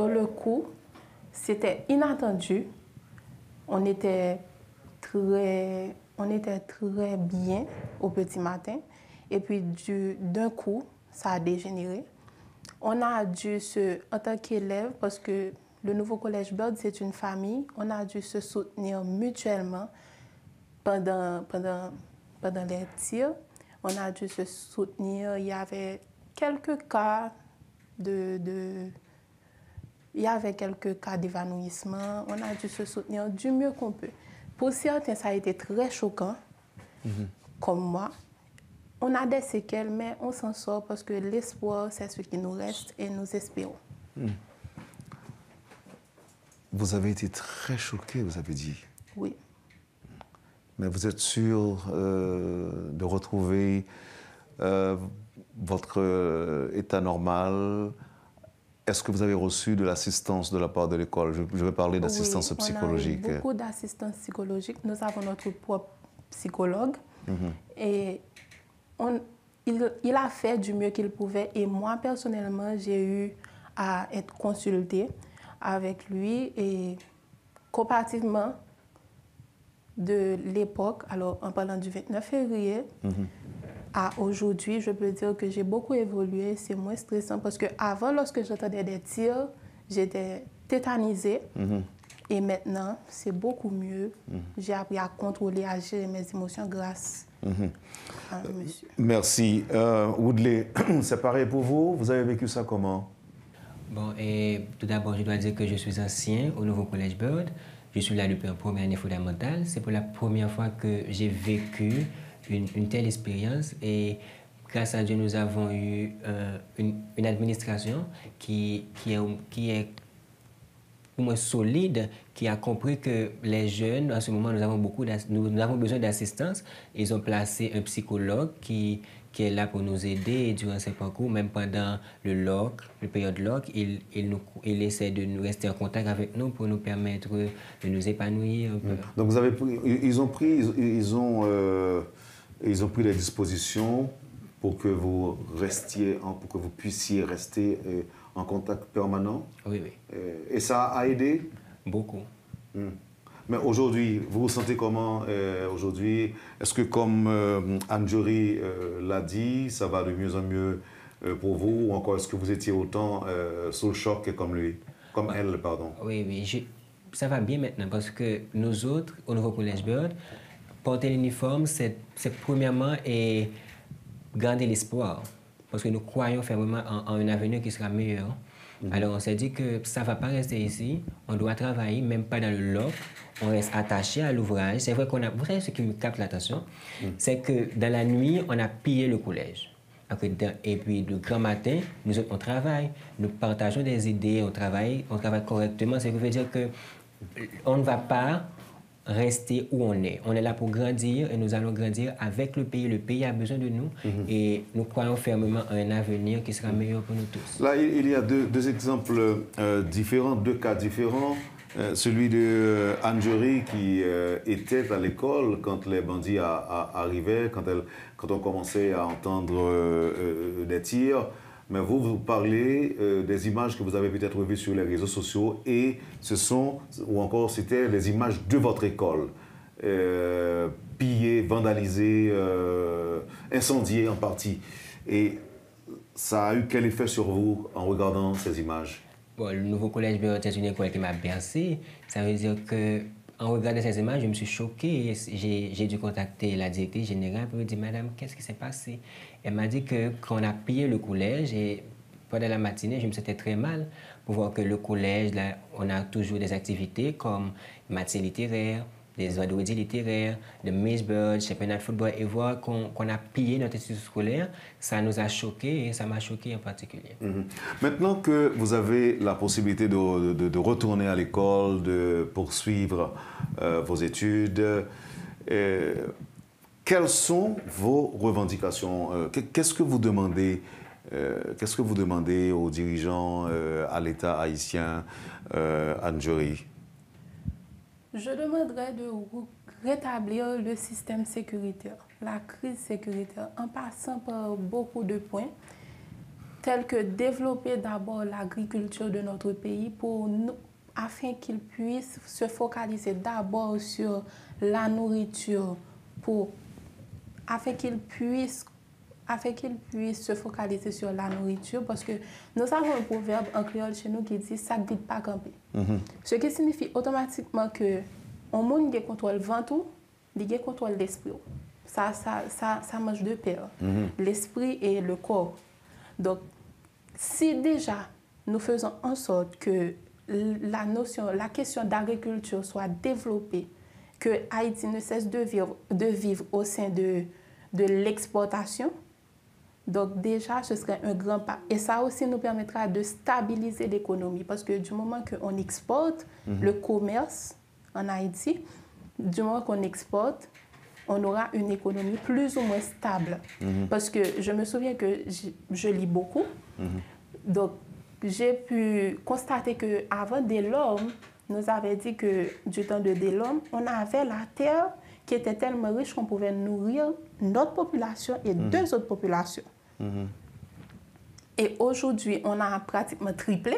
le coup, c'était inattendu. On était très bien au petit matin. Et puis, d'un coup, ça a dégénéré. On a dû en tant qu'élève, parce que le nouveau collège Bird, c'est une famille, on a dû se soutenir mutuellement pendant les tirs. On a dû se soutenir. Il y avait quelques cas d'évanouissement. On a dû se soutenir du mieux qu'on peut. Pour certains, ça a été très choquant, comme moi. On a des séquelles, mais on s'en sort parce que l'espoir, c'est ce qui nous reste et nous espérons. Vous avez été très choqué, vous avez dit. Oui. Mais vous êtes sûr de retrouver votre état normal? Est-ce que vous avez reçu de l'assistance de la part de l'école? Je vais parler d'assistance psychologique. On a eu beaucoup d'assistance psychologique. Nous avons notre propre psychologue. Et il a fait du mieux qu'il pouvait. Et moi, personnellement, j'ai eu à être consultée avec lui. Et comparativement de l'époque, alors en parlant du 29 février, à aujourd'hui, je peux dire que j'ai beaucoup évolué. C'est moins stressant parce qu'avant, lorsque j'entendais des tirs, j'étais tétanisée. Et maintenant, c'est beaucoup mieux. J'ai appris à contrôler, à gérer mes émotions grâce à monsieur. Merci. Woodley, c'est pareil pour vous? Vous avez vécu ça comment? Bon, et tout d'abord, je dois dire que je suis ancien au nouveau collège Bird. Je suis là depuis la première année fondamentale. C'est pour la première fois que j'ai vécu une telle expérience. Et grâce à Dieu, nous avons eu une administration qui est au moins solide, qui a compris que les jeunes, en ce moment, nous avons besoin d'assistance. Ils ont placé un psychologue qui est là pour nous aider durant ces parcours, même pendant le période LOC, il essaie de nous rester en contact avec nous pour nous permettre de nous épanouir un peu. Donc ils ont pris les dispositions pour que vous puissiez rester en contact permanent. Oui. Et ça a aidé? Beaucoup. Mais aujourd'hui, vous vous sentez comment aujourd'hui? Est-ce que, comme Anne-Jory l'a dit, ça va de mieux en mieux pour vous? Ou encore, est-ce que vous étiez autant sous le choc comme elle, pardon? Oui. Ça va bien maintenant parce que nous autres, au Nouveau Collège Bird, porter l'uniforme, c'est premièrement et garder l'espoir. Parce que nous croyons fermement en un avenir qui sera meilleur. Alors, on s'est dit que ça ne va pas rester ici. On doit travailler, même pas dans le LOC. On reste attaché à l'ouvrage. C'est vrai qu'on a... Vous savez ce qui me capte l'attention? C'est que dans la nuit, on a pillé le collège. Et puis, le grand matin, nous autres, on travaille. Nous partageons des idées, on travaille correctement. Ce qui veut dire qu'on ne va pas rester où on est. On est là pour grandir et nous allons grandir avec le pays. Le pays a besoin de nous et nous croyons fermement à un avenir qui sera meilleur pour nous tous. Là, il y a deux exemples différents, deux cas différents. Celui de Anne-Jory qui était à l'école quand les bandits arrivaient, quand on commençait à entendre des tirs. Mais vous parlez des images que vous avez peut-être vues sur les réseaux sociaux et c'était les images de votre école, pillées, vandalisées, incendiées en partie. Et ça a eu quel effet sur vous en regardant ces images? Bon, le Nouveau Collège Bird, c'est une école qui m'a bercé. Ça veut dire qu'en regardant ces images, je me suis choqué. J'ai dû contacter la directrice générale pour lui dire « Madame, qu'est-ce qui s'est passé ?» Elle m'a dit que quand on a pillé le collège, et pendant la matinée, je me sentais très mal pour voir que le collège, là, on a toujours des activités comme matinée littéraire, des vendredis littéraires, de Miss Bird, championnat de football, et voir qu'on a pillé notre institut scolaire, ça nous a choqués et ça m'a choqué en particulier. Maintenant que vous avez la possibilité de retourner à l'école, de poursuivre vos études, quelles sont vos revendications? Qu'est-ce que vous demandez aux dirigeants, à l'État haïtien, Anne-Jory? Je demanderais de rétablir le système sécuritaire, la crise sécuritaire, en passant par beaucoup de points, tels que développer d'abord l'agriculture de notre pays afin qu'il puisse se focaliser d'abord sur la nourriture, afin qu'il puisse se focaliser sur la nourriture, parce que nous avons un proverbe en créole chez nous qui dit « ça ne vite pas camper ». Ce qui signifie automatiquement que on monde qui contrôle ventre, il contrôle l'esprit. Ça marche de pair, l'esprit et le corps. Donc, si déjà nous faisons en sorte que la question d'agriculture soit développée, que Haïti ne cesse de vivre au sein de l'exportation, donc déjà, ce serait un grand pas. Et ça aussi nous permettra de stabiliser l'économie. Parce que du moment qu'on exporte le commerce en Haïti, du moment qu'on exporte, on aura une économie plus ou moins stable. Parce que je me souviens que je lis beaucoup. Donc, j'ai pu constater qu'avant Delorme, nous avait dit que du temps de Delorme, on avait la terre qui était tellement riche qu'on pouvait nourrir notre population et deux autres populations. Et aujourd'hui, on a pratiquement triplé,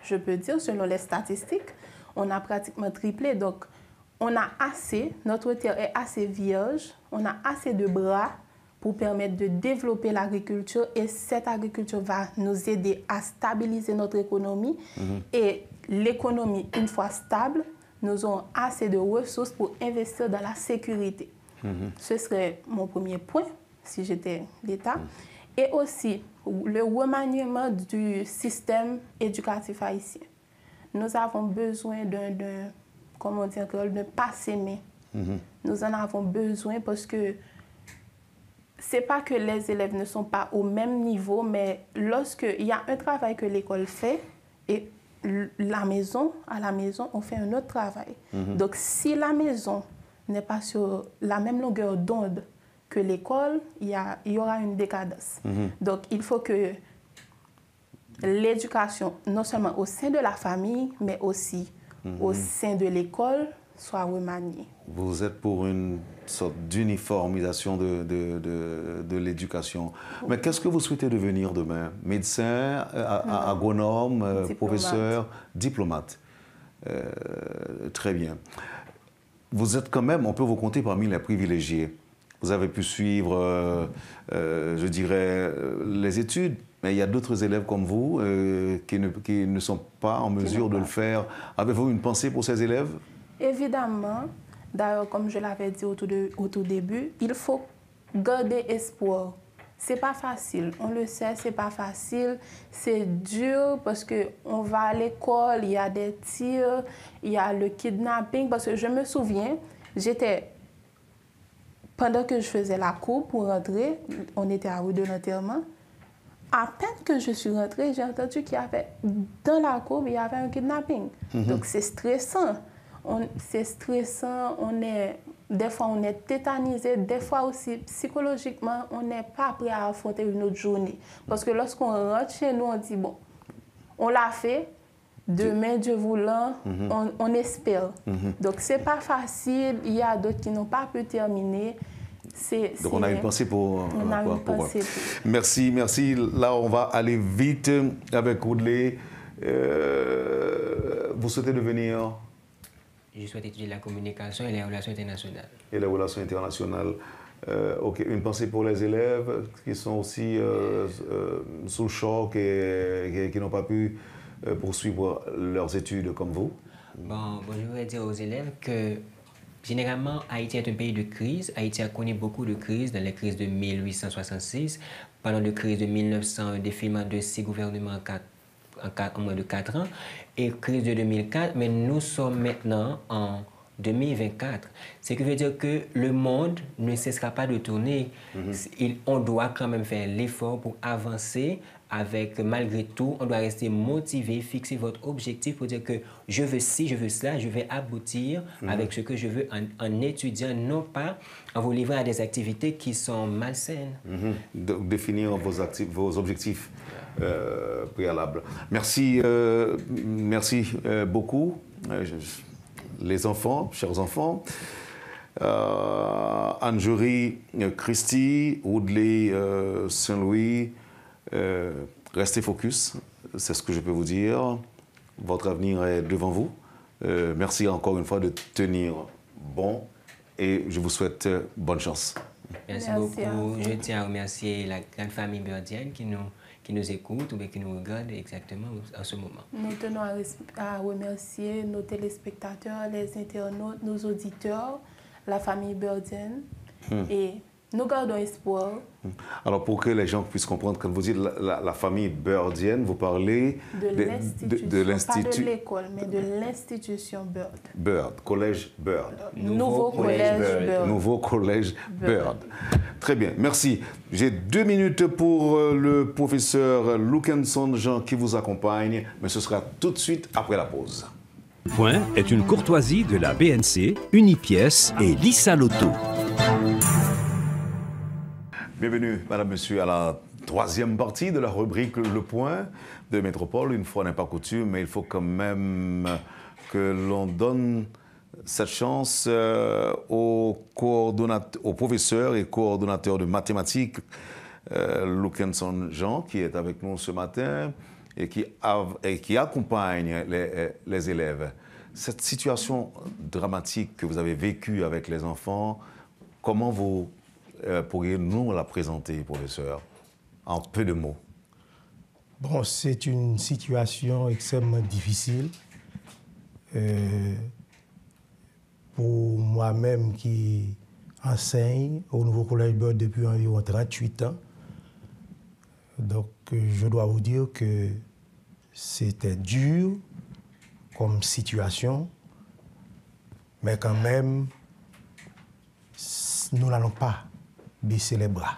je peux dire, selon les statistiques, on a pratiquement triplé. Donc, on a notre terre est assez vierge, on a assez de bras pour permettre de développer l'agriculture et cette agriculture va nous aider à stabiliser notre économie. Et l'économie, une fois stable, nous aurons assez de ressources pour investir dans la sécurité. Ce serait mon premier point, si j'étais l'État. Et aussi, le remaniement du système éducatif haïtien. Nous avons besoin d'un pas s'aimer. Nous en avons besoin parce que ce n'est pas que les élèves ne sont pas au même niveau, mais lorsqu'il y a un travail que l'école fait, et la maison, à la maison, on fait un autre travail. Donc, si la maison n'est pas sur la même longueur d'onde que l'école, il y aura une décadence. Donc, il faut que l'éducation, non seulement au sein de la famille, mais aussi au sein de l'école, soit remaniée. Vous êtes pour une sorte d'uniformisation de l'éducation. Mais qu'est-ce que vous souhaitez devenir demain? Médecin, agronome, Diplomate. professeur, diplomate. Très bien. Vous êtes quand même, on peut vous compter parmi les privilégiés. Vous avez pu suivre, je dirais, les études, mais il y a d'autres élèves comme vous qui ne sont pas en mesure de le faire. Avez-vous une pensée pour ces élèves? Évidemment, d'ailleurs, comme je l'avais dit au tout début, il faut garder espoir. C'est pas facile, on le sait, c'est pas facile, c'est dur parce qu'on va à l'école, il y a des tirs, il y a le kidnapping. Parce que je me souviens, pendant que je faisais la cour pour rentrer, on était à rue de l'enterrement. À peine que je suis rentrée, j'ai entendu qu'il y avait, dans la cour, il y avait un kidnapping. Donc c'est stressant. C'est stressant, des fois on est tétanisé, des fois aussi psychologiquement, on n'est pas prêt à affronter une autre journée. Parce que lorsqu'on rentre chez nous, on dit, bon, on l'a fait, demain, Dieu voulant, on espère. Donc c'est pas facile, il y a d'autres qui n'ont pas pu terminer. Donc on a une pensée pour pensée. Merci, merci. Là, on va aller vite avec Woodley. Vous souhaitez devenir... Je souhaite étudier la communication et les relations internationales. Et les relations internationales. Ok, une pensée pour les élèves qui sont aussi sous le choc et qui n'ont pas pu poursuivre leurs études comme vous. Bon, je voudrais dire aux élèves que généralement, Haïti est un pays de crise. Haïti a connu beaucoup de crises, dans les crises de 1866, pendant la crise de 1900, un défilement de 6 gouvernements en moins de 4 ans, et crise de 2004, mais nous sommes maintenant en 2024. Ce qui veut dire que le monde ne cessera pas de tourner. On doit quand même faire l'effort pour avancer avec, malgré tout, on doit rester motivé, fixer votre objectif pour dire que je veux ci, je veux cela, je vais aboutir avec ce que je veux en étudiant, non pas en vous livrant à des activités qui sont malsaines. Définir vos objectifs préalables. Merci, merci beaucoup. Les enfants, chers enfants, Anne-Jorie Christie, Woodley Saint-Louis, restez focus, c'est ce que je peux vous dire. Votre avenir est devant vous. Merci encore une fois de tenir bon et je vous souhaite bonne chance. Merci beaucoup. Je tiens à remercier la grande famille Birdienne qui nous écoute ou qui nous regarde exactement en ce moment. Nous tenons à remercier nos téléspectateurs, les internautes, nos auditeurs, la famille Birdienne et nous gardons espoir. Alors pour que les gens puissent comprendre, quand vous dites la famille Birdienne, vous parlez de l'institution, pas de l'école, mais de l'institution Bird. Bird, collège Bird. Nouveau collège Bird. Nouveau collège Bird. Très bien, merci. J'ai 2 minutes pour le professeur Lukenson Jean qui vous accompagne, mais ce sera tout de suite après la pause. Point est une courtoisie de la BNC, Unipièce et Lisa Lotto. Bienvenue, madame, monsieur, à la 3e partie de la rubrique Le Point de Métropole. Une fois n'est pas coutume, mais il faut quand même que l'on donne cette chance au professeur et coordonnateur de mathématiques, Lukenson Jean, qui est avec nous ce matin et qui accompagne les élèves. Cette situation dramatique que vous avez vécue avec les enfants, comment vous pourriez-nous la présenter, professeur, en peu de mots? Bon, c'est une situation extrêmement difficile. Pour moi-même qui enseigne au Nouveau Collège Bird depuis environ 38 ans. Donc, je dois vous dire que c'était dur comme situation, mais quand même, nous n'allons pas baisser les bras.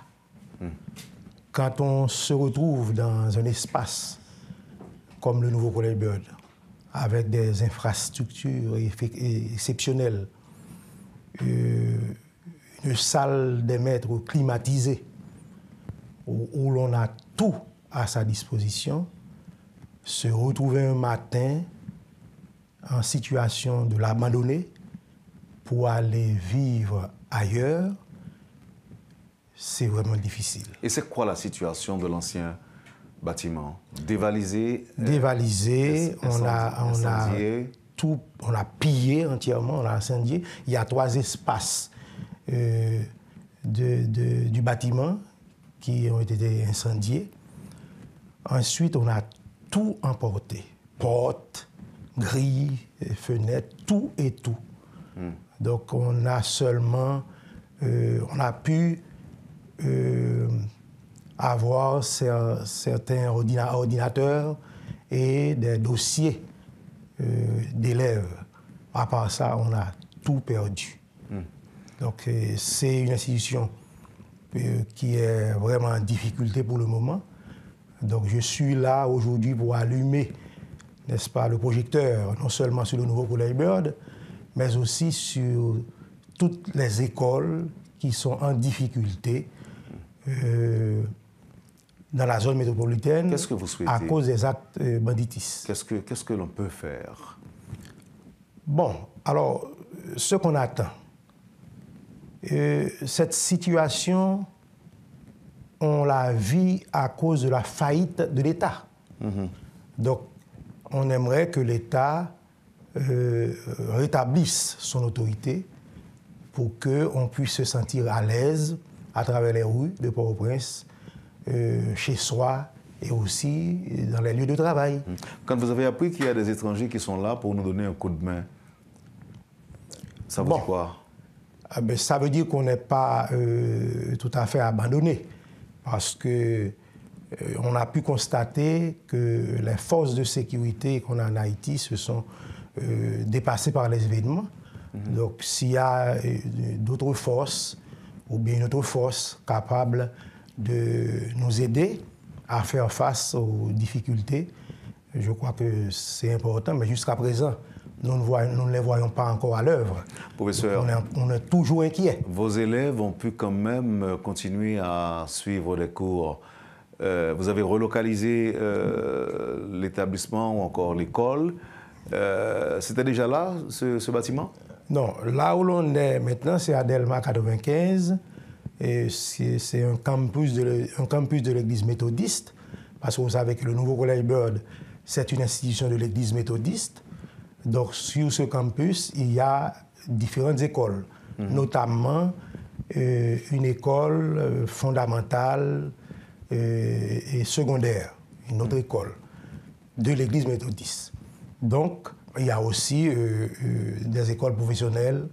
Quand on se retrouve dans un espace comme le Nouveau Collège Bird, avec des infrastructures exceptionnelles, une salle des maîtres climatisée, où l'on a tout à sa disposition, se retrouver un matin en situation de l'abandonner pour aller vivre ailleurs, c'est vraiment difficile. Et c'est quoi la situation de l'ancien bâtiment? Dévalisé? Dévalisé, on a pillé entièrement, on a incendié. Il y a 3 espaces du bâtiment qui ont été incendiés. Ensuite, on a tout emporté. Portes, grilles, fenêtres, tout et tout. Donc, on a pu avoir certains ordinateurs et des dossiers d'élèves. À part ça, on a tout perdu. Donc, c'est une institution qui est vraiment en difficulté pour le moment. Donc, je suis là aujourd'hui pour allumer, n'est-ce pas, le projecteur, non seulement sur le nouveau collège Bird, mais aussi sur toutes les écoles qui sont en difficulté dans la zone métropolitaine. Qu'est-ce que vous souhaitez? À cause des actes banditistes. Qu'est-ce que l'on peut faire? Bon, alors, ce qu'on attend, cette situation, on la vit à cause de la faillite de l'État. Donc, on aimerait que l'État rétablisse son autorité pour qu'on puisse se sentir à l'aise à travers les rues de Port-au-Prince, chez soi et aussi dans les lieux de travail. Quand vous avez appris qu'il y a des étrangers qui sont là pour nous donner un coup de main, ça vous dit quoi? Ça veut dire qu'on n'est pas tout à fait abandonné, parce que on a pu constater que les forces de sécurité qu'on a en Haïti se sont dépassées par les événements. Donc, s'il y a d'autres forces, ou bien une autre force capable de nous aider à faire face aux difficultés, je crois que c'est important, mais jusqu'à présent, nous ne les voyons pas encore à l'œuvre. Professeur, on est toujours inquiets. Vos élèves ont pu quand même continuer à suivre les cours. Vous avez relocalisé l'établissement ou encore l'école. C'était déjà là, ce bâtiment? Non, là où l'on est maintenant, c'est à Delma 95. Et c'est un campus de l'église méthodiste, parce que vous savez que le nouveau collège Bird, c'est une institution de l'église méthodiste. Donc, sur ce campus, il y a différentes écoles, notamment une école fondamentale et secondaire, une autre école de l'église méthodiste. Donc, il y a aussi des écoles professionnelles,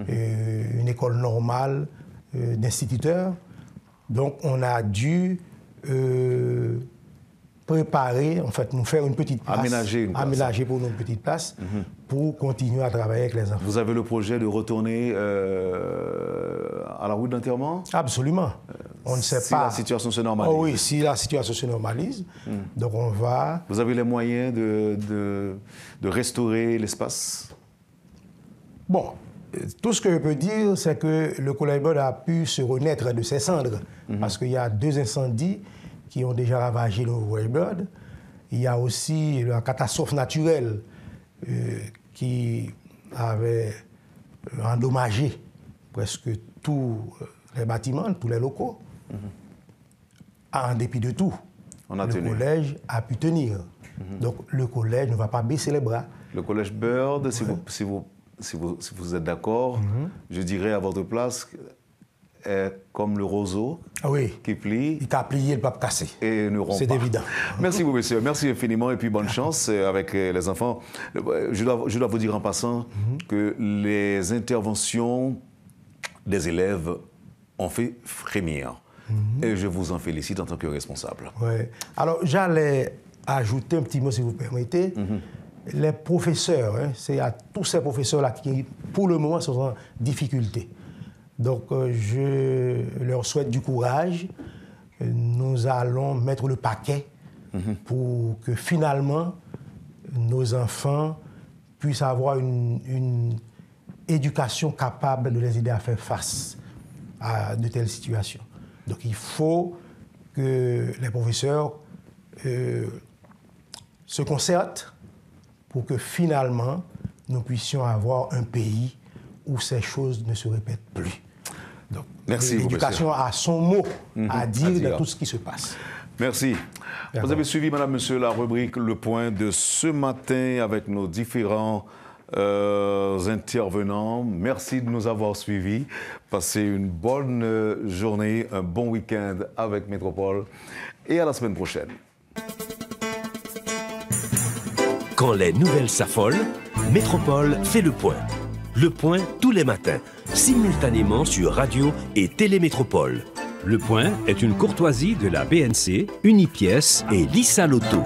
une école normale d'instituteurs. Donc, on a dû préparer, en fait, nous faire une petite place. Aménager pour nous une petite place pour continuer à travailler avec les enfants. Vous avez le projet de retourner à la route d'enterrement? Absolument. On ne sait pas. Si la situation se normalise. Oh oui, si la situation se normalise. Donc, on va... Vous avez les moyens de restaurer l'espace? Bon, tout ce que je peux dire, c'est que le collège Bird a pu se renaître de ses cendres. Parce qu'il y a 2 incendies qui ont déjà ravagé le collège Bird. Il y a aussi la catastrophe naturelle qui avait endommagé presque tous les bâtiments, tous les locaux. En dépit de tout, le collège a pu tenir. Donc le collège ne va pas baisser les bras. Le collège Bird, si vous êtes d'accord, je dirais à votre place, est comme le roseau qui plie. Il t'a plié, le pape cassé. Et ne rompt pas. C'est évident. Merci beaucoup, monsieur. Merci infiniment et puis bonne chance avec les enfants. Je dois vous dire en passant que les interventions des élèves ont fait frémir. Et je vous en félicite en tant que responsable. Ouais. Alors, j'allais ajouter un petit mot, si vous permettez. Les professeurs, c'est à tous ces professeurs-là qui, pour le moment, sont en difficulté. Donc, je leur souhaite du courage. Nous allons mettre le paquet pour que finalement, nos enfants puissent avoir une éducation capable de les aider à faire face à de telles situations. Donc il faut que les professeurs se concertent pour que finalement nous puissions avoir un pays où ces choses ne se répètent plus. Donc l'éducation a son mot à dire de tout ce qui se passe. Merci. Vous avez suivi, madame, monsieur, la rubrique Le Point de ce matin avec nos différents intervenants. Merci de nous avoir suivis. Passez une bonne journée, un bon week-end avec Métropole et à la semaine prochaine. Quand les nouvelles s'affolent, Métropole fait le point. Le point tous les matins, simultanément sur Radio et Télémétropole. Le Point est une courtoisie de la BNC, Unipièce et Lisa Lotto.